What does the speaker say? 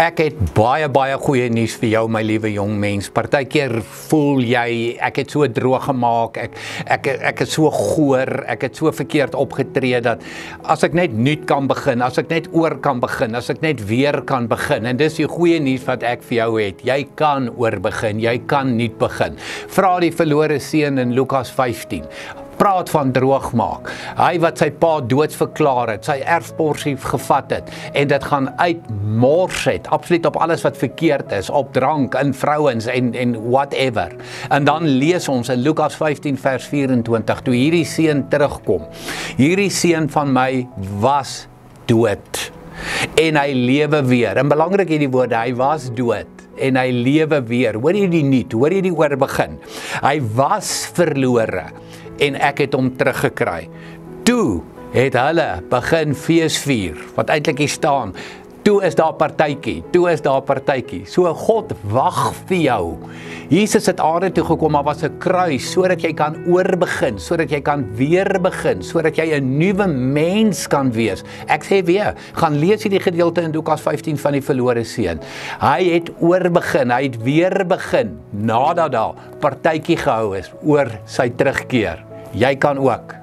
Ek het baie goeie nuus vir jou, my liewe jong mens. Partykeer voel jy, ek het so droog gemaak, ek is so goor, ek het so verkeerd opgetree, dat as ek net nuut kan begin, as ek net oor kan begin, as ek net weer kan begin, en dis die goeie nuus wat ek vir jou het, jy kan oor begin, jy kan nuut begin. Vra die verlore seun in Lukas 15, praat van droogmaak. Hy wat sy pa doods verklaar het, sy erfporsie gevat het, en dit gaan uitmors het, absoluut op alles wat verkeerd is, op drank, in vrouens, en whatever. En dan lees ons in Lukas 15 vers 24, toe hierdie seun terugkom, hierdie seun van my was dood, en hy lewe weer, en belangrik hierdie woorde, hy was dood, en hy lewe weer. Hoor jy die nuut, hoor jy die oor begin? Hy was verlore, en ek het hom teruggekry. Toe het hulle begin fees vier, wat eintlik hier staan, toe is daar partytjie, so God wag vir jou. Jesus het aarde toe gekom, maar was 'n kruis, sodat jy kan oorbegin, sodat jy kan weer begin, sodat jy 'n nuwe mens kan wees. Ek sê weer, gaan lees hierdie gedeelte in Lukas 15 van die verlore seun. Hy het oorbegin, hy het weer begin, nadat daar partytjie gehou is, oor sy terugkeer. Jy kan ook.